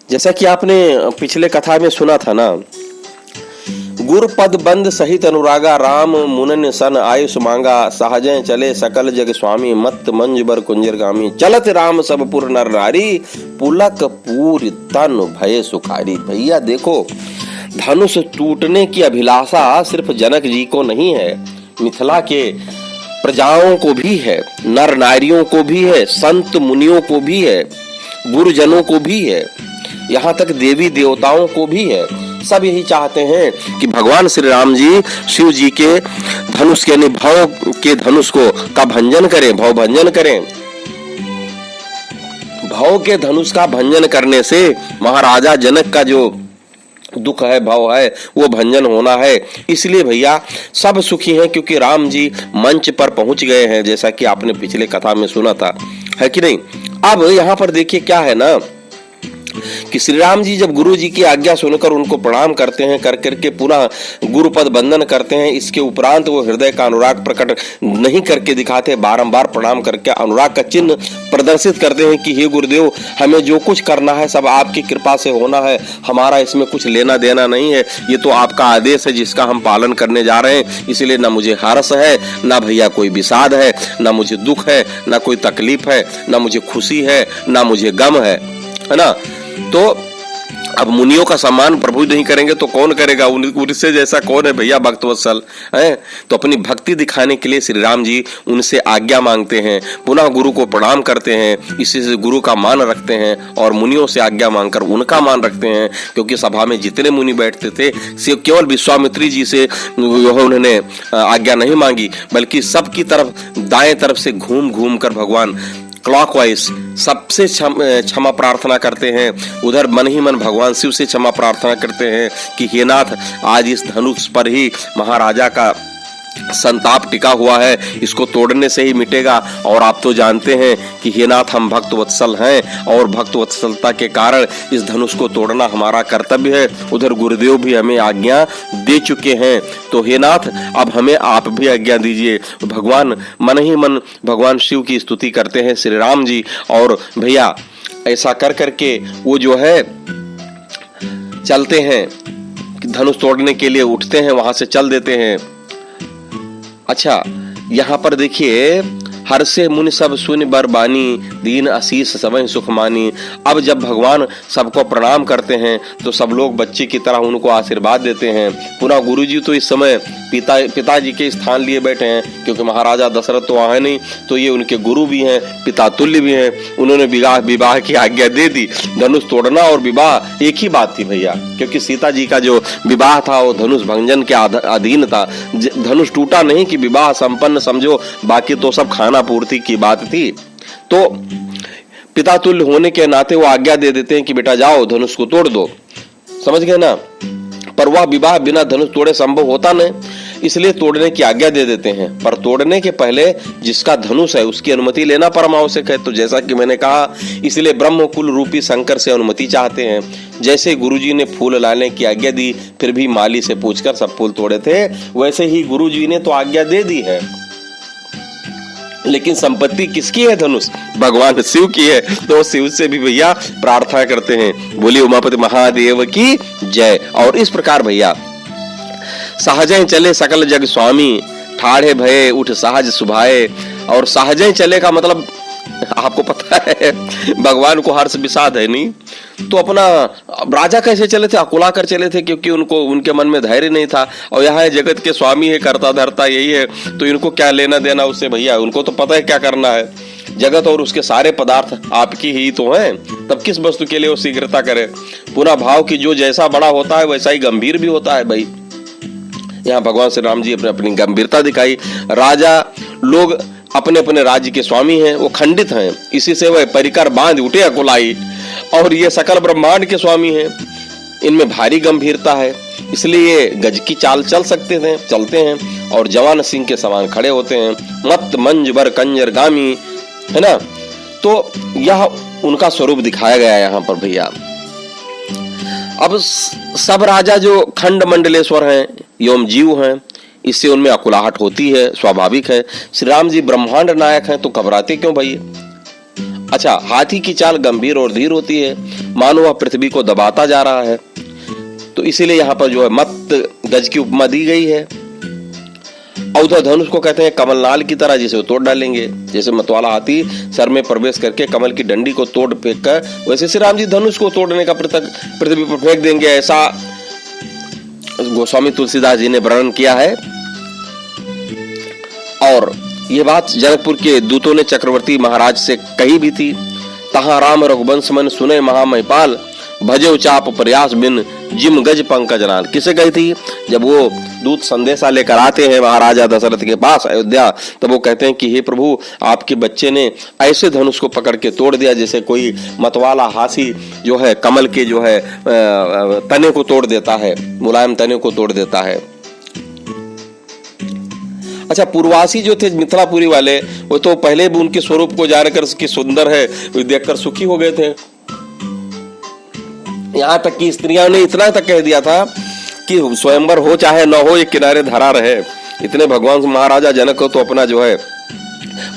जैसा कि आपने पिछले कथा में सुना था ना, गुर पद बंद सहित अनुरागा, राम मुनन सन आयुष मांगा, सहजय चले सकल जग स्वामी, मत मंज बर कुंजर गामी, चलत राम सब पुर नर नारी, पुलक पूर तन भय सुखारी। भैया देखो, धनुष टूटने की अभिलाषा सिर्फ जनक जी को नहीं है, मिथिला के प्रजाओं को भी है, नर नारियों को भी है, संत मुनियों को भी है, गुरुजनों को भी है, यहाँ तक देवी देवताओं को भी है। सब यही चाहते हैं कि भगवान श्री राम जी शिव जी के धनुष के भव के धनुष को का भंजन करें, भव भंजन करें। भव के धनुष का भंजन करने से महाराजा जनक का जो दुख है, भव है, वो भंजन होना है। इसलिए भैया सब सुखी हैं क्योंकि राम जी मंच पर पहुंच गए हैं, जैसा कि आपने पिछले कथा में सुना था, है कि नहीं। अब यहाँ पर देखिए क्या है ना कि श्री राम जी जब गुरु जी की आज्ञा सुनकर उनको प्रणाम करते हैं, कर करके पुनः गुरुपद बंदन करते हैं, इसके उपरांत वो हृदय का अनुराग प्रकट नहीं करके दिखाते, बारंबार प्रणाम करके अनुराग का चिन्ह प्रदर्शित करते हैं कि हे गुरुदेव, हमें जो कुछ करना है सब आपकी कृपा से होना है, हमारा इसमें कुछ लेना देना नहीं है, ये तो आपका आदेश है जिसका हम पालन करने जा रहे हैं। इसलिए ना मुझे हर्ष है, ना भैया कोई विषाद है, ना मुझे दुख है, ना कोई तकलीफ है, ना मुझे खुशी है, ना मुझे गम है ना। तो अब मुनियों का सम्मान प्रभु नहीं करेंगे तो कौन करेगा, उनसे जैसा कौन है भैया भक्तवत्सल है। तो अपनी भक्ति दिखाने के लिए श्री राम जी उनसे आज्ञा मांगते हैं, पुनः गुरु को प्रणाम करते हैं, इसी से गुरु का मान रखते हैं और मुनियों से आज्ञा मांगकर उनका मान रखते हैं। क्योंकि सभा में जितने मुनि बैठते थे सिर्फ केवल विश्वामित्री जी से उन्होंने आज्ञा नहीं मांगी, बल्कि सबकी तरफ दाएं तरफ से घूम घूम कर भगवान क्लॉकवाइज सबसे क्षमा प्रार्थना करते हैं। उधर मन ही मन भगवान शिव से क्षमा प्रार्थना करते हैं कि हे नाथ, आज इस धनुष पर ही महाराजा का संताप टिका हुआ है, इसको तोड़ने से ही मिटेगा। और आप तो जानते हैं कि हे नाथ, हम भक्त वत्सल हैं और भक्त वत्सलता के कारण इस धनुष को तोड़ना हमारा कर्तव्य है। उधर गुरुदेव भी हमें आज्ञा दे चुके हैं, तो हे नाथ अब हमें आप भी आज्ञा दीजिए। भगवान मन ही मन भगवान शिव की स्तुति करते हैं श्री राम जी। और भैया ऐसा कर करके वो जो है चलते हैं, धनुष तोड़ने के लिए उठते हैं, वहां से चल देते हैं। अच्छा, यहाँ पर देखिए, हर से मुनि सब सुन बर बानी, दीन आशीष सबहि सुख मानी। अब जब भगवान सबको प्रणाम करते हैं तो सब लोग बच्चे की तरह उनको आशीर्वाद देते हैं। पुनः गुरुजी तो इस समय पिताजी के स्थान लिए बैठे हैं, क्योंकि महाराजा दशरथ तो वहाँ नहीं, तो ये उनके गुरु भी हैं, पिता तुल्य भी हैं। उन्होंने विवाह की आज्ञा दे दी। धनुष तोड़ना और विवाह एक ही बात थी भैया, क्योंकि सीता जी का जो विवाह था वो धनुष भंजन के अधीन था। धनुष टूटा नहीं कि विवाह संपन्न समझो, बाकी तो सब खाना पूर्ति की बात थी। तो पिता तुल्य होने के नाते वो आज्ञा दे देते हैं कि बेटा जाओ धनुष को तोड़ दो, समझ गए ना। पर वह विवाह बिना धनुष तोड़े संभव होता नहीं, इसलिए तोड़ने की आज्ञा दे देते हैं। पर तोड़ने के पहले जिसका धनुष है उसकी अनुमति लेना परम आवश्यक है। तो जैसा कि मैंने कहा, इसलिए ब्रह्म कुल रूपी शंकर से अनुमति चाहते हैं। जैसे गुरुजी ने फूल लाने की आज्ञा दी, फिर भी माली से पूछकर सब फूल तोड़े थे, वैसे ही गुरुजी ने तो आज्ञा दे दी है। लेकिन संपत्ति किसकी है? धनुष भगवान शिव की है। तो शिव से भी भैया प्रार्थना करते हैं, बोलिए उमापति महादेव की जय। और इस प्रकार भैया सहजय चले सकल जग स्वामी, ठाढ़े भये उठ सहज सुभाए। और सहजय चले का मतलब आपको पता है, भगवान को हर्ष विषाद है नहीं, तो अपना राजा कैसे चले थे? अकुला कर चले थे, क्योंकि उनको उनके मन में धैर्य नहीं था। और यहाँ जगत के स्वामी है, करता धरता यही है, तो इनको क्या लेना देना उससे भैया, उनको तो पता है क्या करना है। जगत और उसके सारे पदार्थ आपकी ही तो हैं, तब किस वस्तु के लिए वो शीघ्रता करे। पुनः भाव की जो जैसा बड़ा होता है वैसा ही गंभीर भी होता है भाई। यहाँ भगवान श्री राम जी अपनी गंभीरता दिखाई। राजा लोग अपने अपने राज्य के स्वामी हैं, वो खंडित हैं, इसी से वह परिकर बांध उठे अकुलाई। और ये सकल ब्रह्मांड के स्वामी हैं, इनमें भारी गंभीरता है, इसलिए गज की चाल चलते हैं और जवान सिंह के समान खड़े होते हैं। मत मंज बर कंजर गामी, है ना। तो यह उनका स्वरूप दिखाया गया यहाँ पर भैया। अब सब राजा जो खंड मंडलेश्वर हैं, योम जीव हैं, इससे उनमें अकुलाहट होती है, स्वाभाविक है। श्री राम जी ब्रह्मांड नायक हैं, तो घबराते क्यों भाई? अच्छा, हाथी की चाल गंभीर और धीर होती है, मानो वह पृथ्वी को दबाता जा रहा है। तो इसीलिए यहाँ पर जो है मत गज की उपमा दी गई है। और उधर धनुष को कहते हैं कमलनाल की तरह, जिसे वो तोड़ डालेंगे। जैसे मतवाला हाथी सर में प्रवेश करके कमल की डंडी को तोड़ फेंक कर, वैसे श्री राम जी धनुष को तोड़ने का पृथ्वी पर फेंक देंगे, ऐसा गोस्वामी तुलसीदास जी ने वर्णन किया है। और ये बात जनकपुर के दूतों ने चक्रवर्ती महाराज से कही भी थी। तहां राम रघुवंश मन सुने महामहिपाल, भजो चाप प्रयास बिन जिम गज पंकज नाल। किसे कही थी? जब वो दूत संदेशा लेकर आते हैं महाराजा दशरथ के पास अयोध्या, तब वो कहते हैं कि हे प्रभु, आपके बच्चे ने ऐसे धनुष को पकड़ के तोड़ दिया जैसे कोई मतवाला हाथी जो है कमल के जो है तने को तोड़ देता है, मुलायम तने को तोड़ देता है। अच्छा, पूर्वासी जो थे मिथिलापुरी वाले, वो तो पहले भी उनके स्वरूप को जानकर उसकी सुंदर है देखकर सुखी हो गए थे। यहाँ तक कि स्त्रियों ने इतना तक कह दिया था कि स्वयंवर हो चाहे न हो, ये किनारे धरा रहे। इतने भगवान महाराजा जनक को तो अपना जो है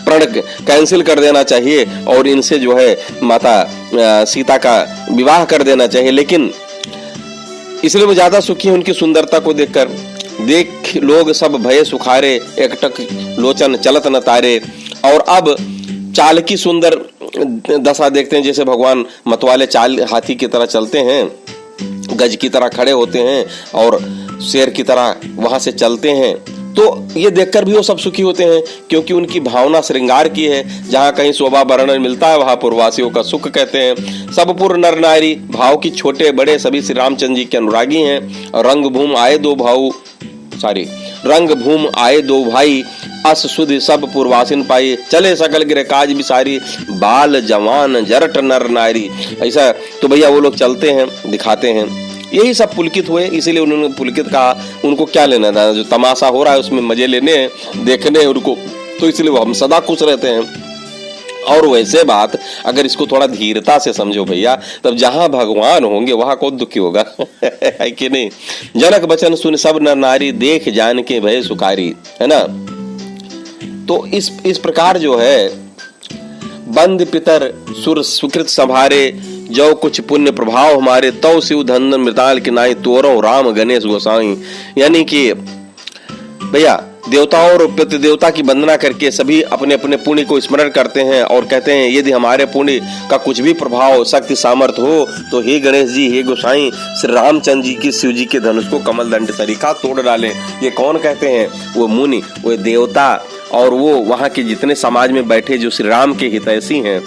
प्रण कैंसिल कर देना चाहिए और इनसे जो है माता सीता का विवाह कर देना चाहिए। लेकिन इसलिए वो ज्यादा सुखी है उनकी सुंदरता को देखकर। देख लोग सब भय सुखारे, एकटक लोचन चलत न तारे। और अब चाल की सुंदर दशा देखते हैं, जैसे भगवान मतवाले चाल हाथी की तरह चलते हैं, गज की तरह खड़े होते हैं और शेर की तरह वहां से चलते हैं। तो ये देखकर भी वो सब सुखी होते हैं, क्योंकि उनकी भावना श्रृंगार की है। जहां कहीं शोभा वर्णन मिलता है वहां पूर्ववासियों का सुख कहते हैं। सब पुर नर नारी भाव की छोटे बड़े सभी श्री रामचंद्र जी के अनुरागी हैं। और रंग भूम आए दो भाई, अस सुध सब पूर्वासिन पाई, चले सकल गिरे काज बिसारी, बाल जवान जरट नर नारी। ऐसा तो भैया वो लोग चलते हैं, दिखाते हैं। यही सब पुलकित हुए, इसीलिए उन्होंने पुलकित कहा। उनको क्या लेना था, जो तमाशा हो रहा है उसमें मजे लेने हैं, देखने हैं उनको, तो इसलिए वो हम सदा खुश रहते हैं। और वैसे बात अगर इसको थोड़ा धीरता से समझो भैया, तब जहां भगवान होंगे वहां कौन दुखी होगा है कि नहीं। जनक बचन सुन सब नर नारी, देख जान के भय सुकारी, है ना। तो इस प्रकार जो है बंद पितर सुर सुकृत संभारे, जो कुछ पुण्य प्रभाव हमारे, तौ शिव धन मृताल के नाई, तोरो राम गणेश गोसाई। यानी कि भैया देवताओं और प्रतिदेवता की वंदना करके सभी अपने अपने पुण्य को स्मरण करते हैं और कहते हैं यदि हमारे पुण्य का कुछ भी प्रभाव शक्ति सामर्थ्य हो तो हे गणेश जी, हे गोसाई, श्री रामचंद्र जी की शिव जी के धनुष को कमल दंड सरीखा तोड़ डालें। ये कौन कहते हैं? वो मुनि, वो देवता और वो वहाँ के जितने समाज में बैठे जो श्री राम के हितैषी हैं,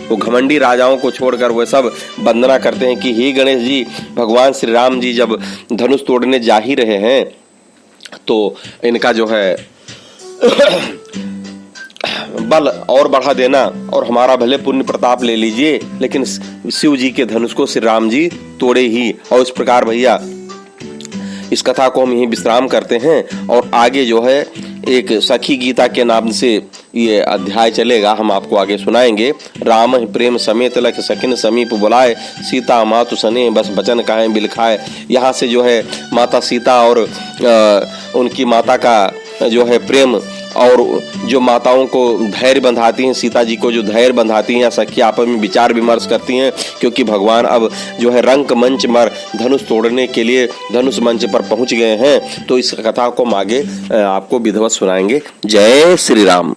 वो घमंडी राजाओं को छोड़कर वो सब वंदना करते हैं कि हे गणेश जी, भगवान श्री राम जी जब धनुष तोड़ने जा ही रहे हैं तो इनका जो है बल और बढ़ा देना और हमारा भले पुण्य प्रताप ले लीजिए, लेकिन शिव जी के धनुष को श्री राम जी तोड़े ही। और इस प्रकार भैया इस कथा को हम यहीं विश्राम करते हैं और आगे जो है एक सखी गीता के नाम से ये अध्याय चलेगा, हम आपको आगे सुनाएंगे। राम प्रेम समेत लख सखिन समीप बुलाए, सीता मातु सने बस बचन काहे बिलखाए। यहाँ से जो है माता सीता और उनकी माता का जो है प्रेम और जो माताओं को धैर्य बंधाती हैं, सीता जी को जो धैर्य बंधाती हैं, या सखी आपस में विचार विमर्श करती हैं, क्योंकि भगवान अब जो है रंक मंच पर धनुष तोड़ने के लिए धनुष मंच पर पहुंच गए हैं। तो इस कथा को हम आगे आपको विधिवत सुनाएंगे। जय श्री राम।